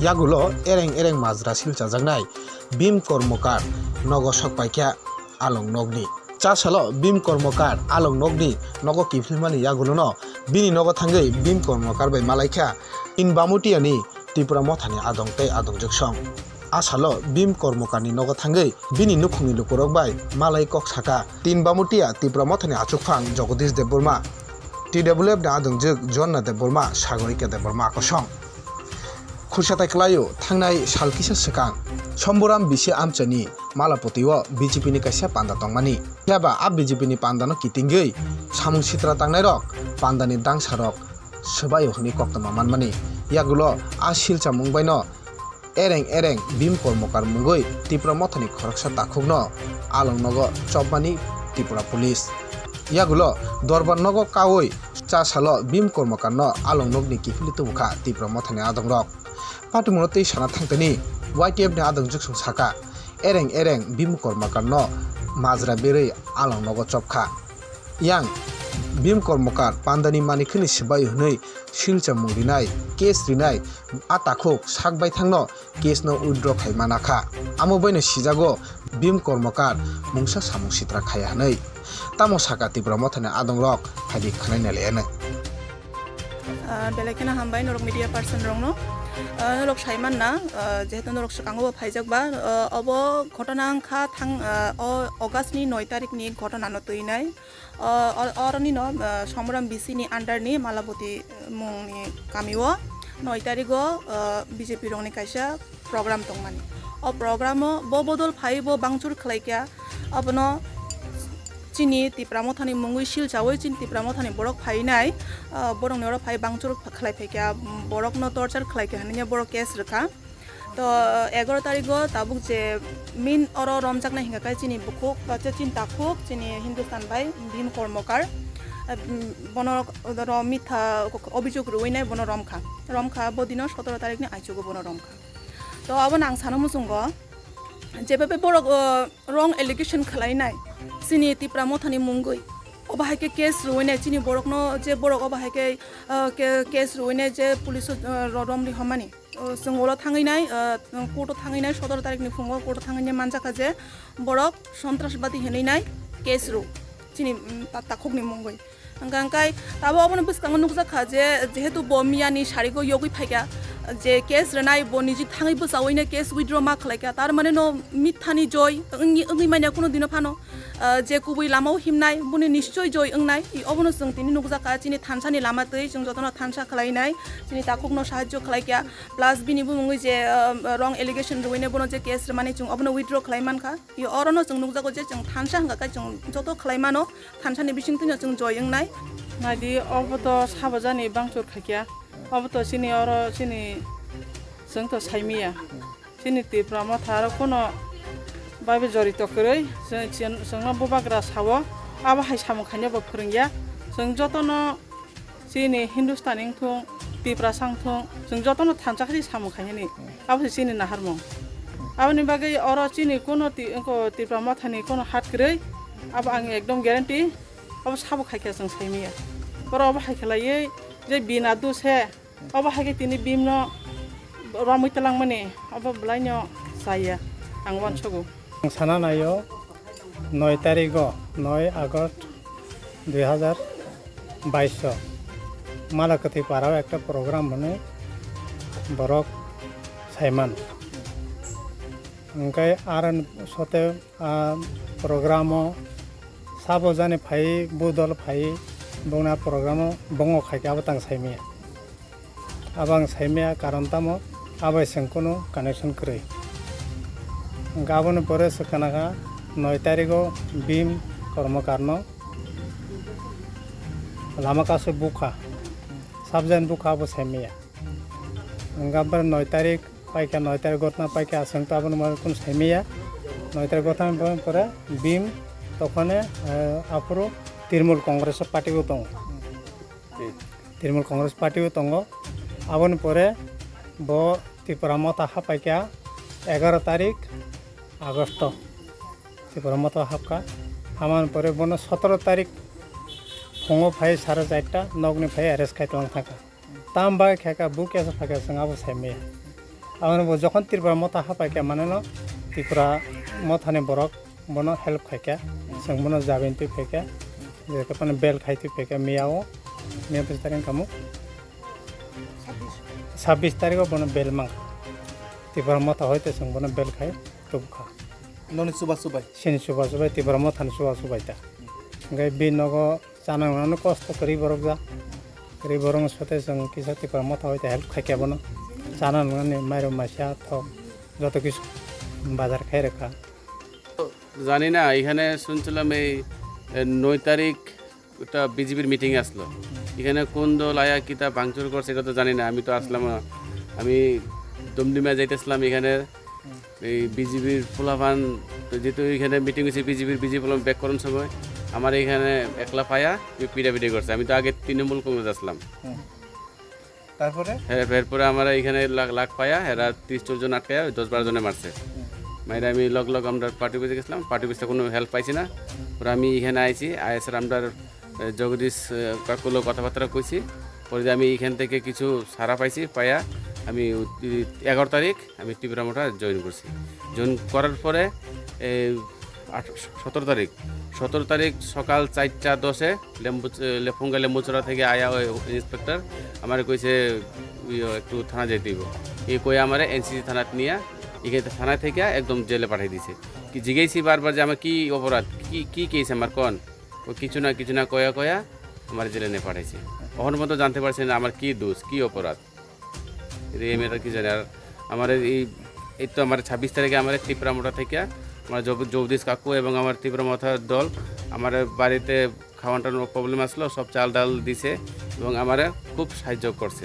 yagulo ereng majra silchajaknai bhim kormokar nogo sokpaikya along nogni chasalo bhim kormokar along nogni nogo kifilmani yagulo no bini nogo thangei bhim kormokar bai malaikha in bamutiani Tripura mothani adong tei adong joksong asalo bhim kormokarni nogo thangei bini nukhungni lukurok bai malai kok saka tin bamutia Tripura mothani achukphang Jagadish Debbarma TWF na adongjak Jonna Debbarma Sagorika Debbarma akosong khursatai khlaio thangnai salkisa swkang Somboram bisi amchani malapotio BJP ni kaisa panda tongmani yaba a BJP ni panda no kitingei samung sitra tangnai rok panda ni dangsa rok swabai honi koktama manmani yagulo a silcha mungbai no ereng bhim kormokar mungoi Tripura mothani khoroksa takhukno along nogo chopmani Tripura police yagulo dorbar nogo kawoi chasalo bhim kormokar no along nogni kifili tubukha Tripura mothani adong rok patumuno tei sana thangtani YTF ni adong juksung saka ereng bhim kormokar no majra berei along nogo chopkha yang bhim kormokar pandani manikhini sibai hunoi silcha mungrinai case rinai atakhuk sakbai thangno case no withdraw khaimanakha amobaino sijago bhim kormokar mungsa samung sitra khaya hanai tamo saka Tripura mothani adong rok phadi khanai nalene belekena hambai norok media person rongno norok saiman na jehetu norok sakango phaijak ba obo ghotona angkha thang August ni 9 tarik ni ghotona no tuinai oroni no Somboram BC ni under ni Malapoti mung ni kamiwo 9 tarigo BJP rong ni kaisa program tongmani o program bo bodol phai bo bangchur khlaikya abono chini Tripura mothani mungui silchawoi chini Tripura mothani borok phainai borok noro phai bangchur khlai phaikya borok no torture khlaikya haniya borok case rakha to 11 tarigo tabuk je min oro romjakna hingakai chini bukhuk chin takhuk chini Hindustan bai bhim kormokar bonor mitha obijog ruinai bonor romkha bodino 17 tarik ni aichugo bonor romkha to abon ang sano musungo jebabe borok wrong allegation khlainai chini Tripura mothani mungoi obahaike case ruinai chini borok no je borok obahaike case ruinai je police romri hamani singolo thanginai court thanginai 17 tarik ni fungo court thanginai manjaka je borok সন্ত্রাসবাদী heninai case ru chini takhokni mungoi angkai tabo abon biskango nukjakha je jehetu bomiani sarigo yogi phaikya je case renai boniji thangai bsaoine case withdraw ma khlaikya tar mane no mithani joy ongi mane kono dino phano je kubui lamao himnai buni nishchoi joy ongnai I obono jong tini nukjaka chini thansani lama tei jong jotono thansa khlainai chini takhokno sahajjo khlaikya plus bini bumungui je wrong allegation ruine bono je case mane jong obono withdraw khlaimanka I orono jong nukjago je jong thansa hangaka jong joto khlaimano thansani bisingtino jong joy ongnai nadi oboto sabajani bangchur khakya oboto chini oro chini jongto saimia chini Tripura motharo kono babe jorito koroi jongno bobagra sawo abo hai samukhanya bo phorungya jong jotono chini Hindustan ingthung Tripura sangthung jong jotono thanchakhri samukhanya ni abo chini naharmong aboni bagai oro chini kono Tripura mothani kono hat koroi abo ang ekdom guarantee abo sabo khaikya jong saimia boro abo haikhlai je bina duse abo haike tini bimno ramui talangmani abo blaino saya ang wanchogo sananayo 9 tarigo 9 August 2022 Malakati parao ekta program mane borok saiman angkai aran sote programo sabo jane phai budol phai bongna programo bongo khaikya batang saimia abang saimia karon tamo abai sengkono connection krai gabon pore sakanaga 9 tarigo bhim kormokarno lama kaso bukha sabjan bukha bo saimia gabar 9 tarik paika 9 tarik gotna paika asangta abon mar kun saimia 9 tarik gotna pore bhim tokhone apro Trinamool Congress party go tongo Trinamool Congress party go tongo abon pore bo Tripura motha hapaikya 11 tarik August Tripura motha hapka haman pore bono 17 tarik fungo phai 4:30 nogni phai arrest khai tong thaka tamba khaka buke sa phaka sanga bo saime আমার যখন ত্রিপুরা মতা হাপাইকে মানে ন ত্রিপুরা মথানি বরক বনো help খাইকে जों বনো যাবেন তুই ফেকে যেকে মানে বেল খাইতে ফেকে মিয়াও মিয়া 25 তারিখ কামু 26 তারিখ বনো বেল মাং ত্রিপুরা মতা হইতে जों বনো বেল খাই টুকখা ননি সুবা সুবাই সিনি সুবা সুবাই ত্রিপুরা মথানি সুবা সুবাইতা গাই বি নগ জানানো কষ্ট করি বরক যা করি বরং সাথে जों কিছু ত্রিপুরা মতা হইতে হেল্প খাইকে বনো জানানো মাইরো মাসা থক যত কিছু বাজার খাই রাখা জানি না এখানে শুনছিলাম এই 9 তারিখ একটা বিজেপির মিটিং আসলো এখানে কোন দল আয়া কিতা ভাঙচুর করছে এটা তো জানি না আমি তো আসলাম না আমি দমদিমা যাইতেছিলাম এখানে এই বিজেপির ফুলাফান যেহেতু এখানে মিটিং হয়েছে বিজেপি ফুলাম ব্যাক করার সময় আমার এখানে একলা পায়া পিটাপিটি করছে আমি তো আগে তৃণমূল কংগ্রেস আসলাম তারপরে হ্যাঁ এরপরে আমার এখানে লাখ পায়া এরা 30-40 জন আটকায়া 10-12 জনে মারছে মাইরা আমি লগ আমরা পার্টি অফিসে গেছিলাম পার্টি অফিসে কোনো হেল্প পাইছি না পরে আমি এখানে আইছি আইসার আমরা জগদীশ কাকুলো কথাবার্তা কইছি পরে আমি এখান থেকে কিছু সারা পাইছি পায়া আমি 11 তারিখ আমি ত্রিপুরা মোটা জয়েন করছি জয়েন করার পরে 17 তারিখ সকাল 4:10 লেফুঙ্গা লেম্বুচড়া থেকে আয়া ইন্সপেক্টর আমার কইছে একটু থানা যেতে দিব এই কয়ে আমার এনসিসি থানাত নিয়ে এখানে থানা থেকে একদম জেলে পাঠিয়ে দিয়েছে কি জিজ্ঞেসি বারবার যে আমার কি অপরাধ কি কেস আমার কোন ও কিছু না কয়া আমার জেলে নিয়ে পাঠাইছে কখন মতো জানতে পারছি না আমার কি দোষ কি অপরাধ এই মেয়েটা কি জানে আর আমার এই তো আমার 26 তারিখে আমার ত্রিপুরা মোটা থেকে আমার জগদীশ কাকু এবং আমার ত্রিপুরা মোটার দল আমার বাড়িতে খাওয়ানোর প্রবলেম আসলো সব চাল ডাল দিছে এবং আমার খুব সাহায্য করছে